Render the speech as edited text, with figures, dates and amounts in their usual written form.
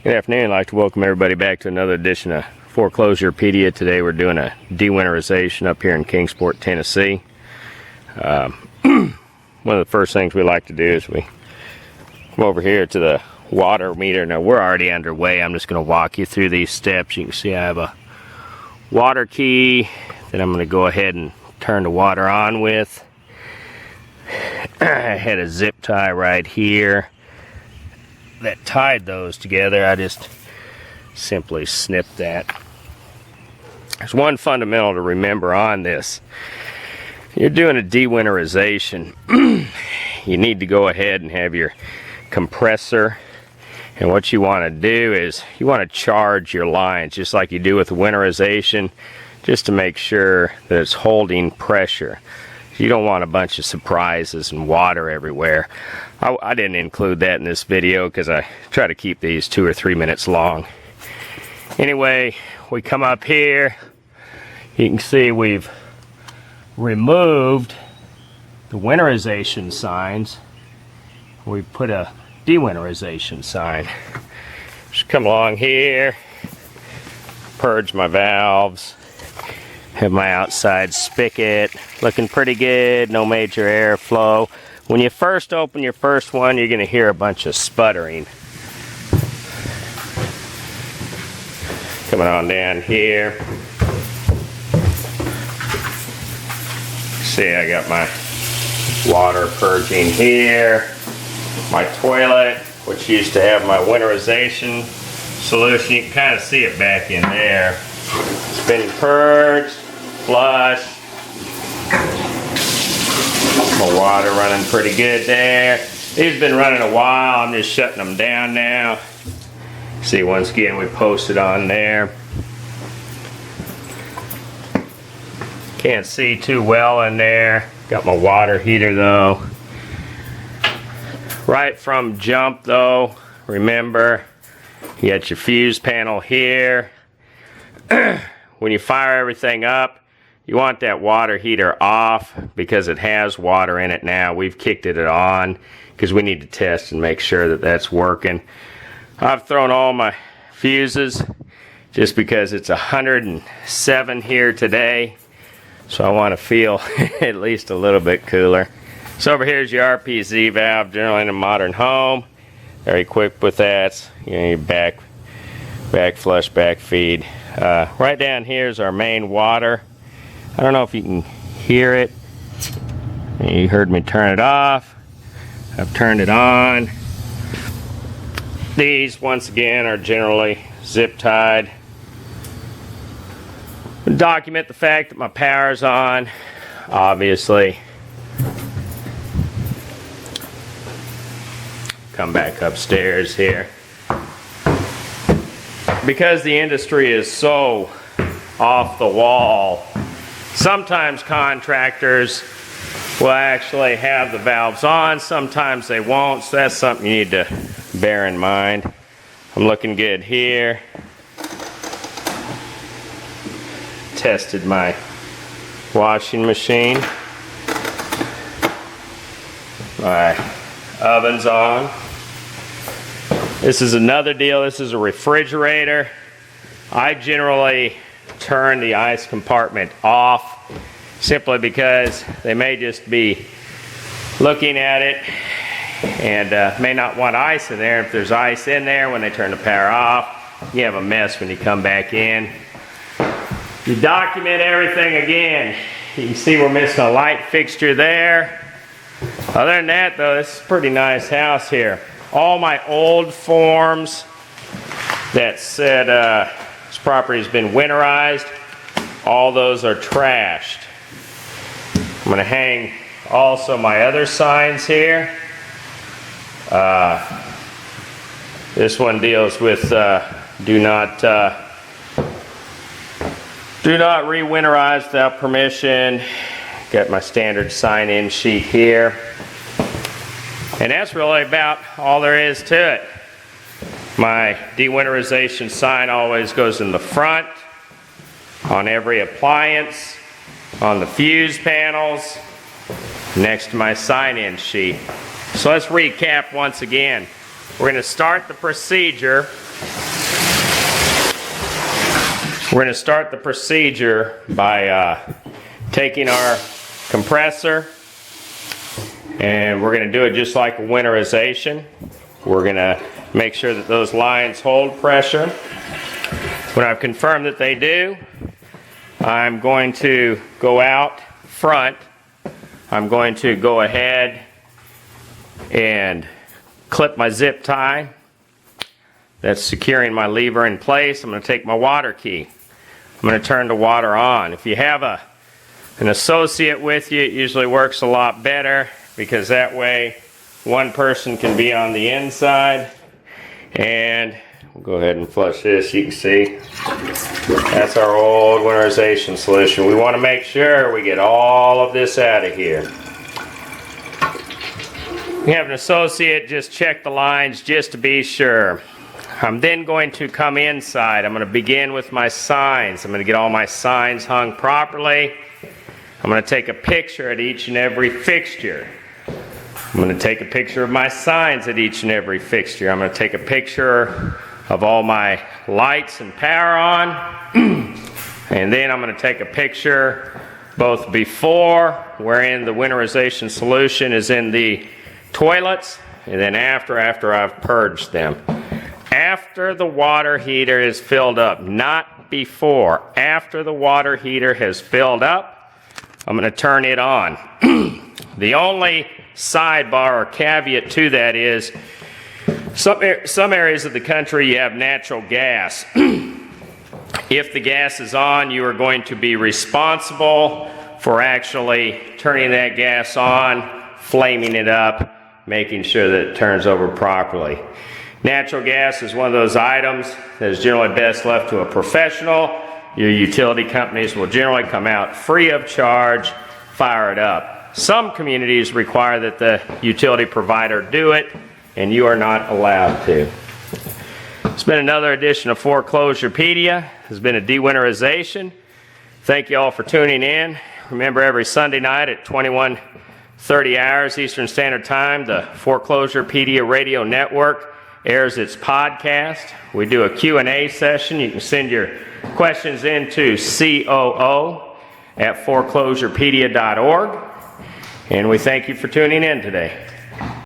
Good afternoon. I'd like to welcome everybody back to another edition of Foreclosurepedia. Today we're doing a dewinterization up here in Kingsport, Tennessee. One of the first things we like to do is we come over here to the water meter. Now we're already underway. I'm just going to walk you through these steps. You can see I have a water key that I'm going to go ahead and turn the water on with. I had a zip tie right here that tied those together. I just simply snipped that. There's one fundamental to remember on this. You're doing a dewinterization. You need to go ahead and have your compressor, and what you want to do is you want to charge your lines just like you do with winterization, just to make sure that it's holding pressure. You don't want a bunch of surprises and water everywhere. I didn't include that in this video because I try to keep these 2 or 3 minutes long. Anyway, we come up here. You can see we've removed the winterization signs. We put a dewinterization sign. Just come along here, purge my valves. Have my outside spigot looking pretty good, no major airflow. When you first open your first one, you're going to hear a bunch of sputtering. Coming on down here. See, I got my water purging here. My toilet, which used to have my winterization solution. You can kind of see it back in there. It's been purged, flushed. My water running pretty good there. These have been running a while. I'm just shutting them down now. See, once again, we posted on there. Can't see too well in there. Got my water heater though. Right from jump though, remember, you got your fuse panel here. When you fire everything up, you want that water heater off because it has water in it now. We've kicked it on because we need to test and make sure that that's working. I've thrown all my fuses just because it's 107 here today. So I want to feel at least a little bit cooler. So over here is your RPZ valve, generally in a modern home. Very equipped with that. You know, your back flush, back feed. Right down here is our main water. I don't know if you can hear it. You heard me turn it off. I've turned it on. These, once again, are generally zip tied. Document the fact that my power's on, obviously. Come back upstairs here. Because the industry is so off the wall, sometimes contractors will actually have the valves on, sometimes they won't, so that's something you need to bear in mind. I'm looking good here. Tested my washing machine. My oven's on. This is another deal. This is a refrigerator. I generally turn the ice compartment off simply because they may just be looking at it and may not want ice in there. If there's ice in there when they turn the power off, you have a mess when you come back in. You document everything again. You can see we're missing a light fixture there. Other than that though, this is a pretty nice house here. All my old forms that said this property has been winterized, all those are trashed. I'm going to hang also my other signs here. This one deals with do not re-winterize without permission. Got my standard sign-in sheet here. And that's really about all there is to it. My dewinterization sign always goes in the front, on every appliance, on the fuse panels, next to my sign-in sheet. So let's recap once again. we're going to start the procedure. We're going to start the procedure by taking our compressor, and we're going to do it just like a winterization. We're going to make sure that those lines hold pressure. When I've confirmed that they do, I'm going to go out front. I'm going to go ahead and clip my zip tie. That's securing my lever in place. I'm going to take my water key. I'm going to turn the water on. If you have an associate with you, it usually works a lot better, because that way one person can be on the inside. And we'll go ahead and flush this. You can see that's our old winterization solution. We want to make sure we get all of this out of here. You have an associate, just check the lines just to be sure. I'm then going to come inside. I'm going to begin with my signs. I'm going to get all my signs hung properly. I'm going to take a picture at each and every fixture. I'm going to take a picture of my signs at each and every fixture. I'm going to take a picture of all my lights and power on. And then I'm going to take a picture both before, wherein the winterization solution is in the toilets, and then after I've purged them. After the water heater is filled up, not before. After the water heater has filled up, I'm going to turn it on. The only sidebar or caveat to that is some areas of the country you have natural gas. If the gas is on, you are going to be responsible for actually turning that gas on, flaming it up, making sure that it turns over properly. Natural gas is one of those items that is generally best left to a professional. Your utility companies will generally come out free of charge, fire it up. Some communities require that the utility provider do it, and you are not allowed to. It's been another edition of Foreclosurepedia. It's been a dewinterization. Thank you all for tuning in. Remember, every Sunday night at 21:30 hours Eastern Standard Time, the Foreclosurepedia Radio Network airs its podcast. We do a Q&A session. You can send your questions in to COO@foreclosurepedia.org. And we thank you for tuning in today.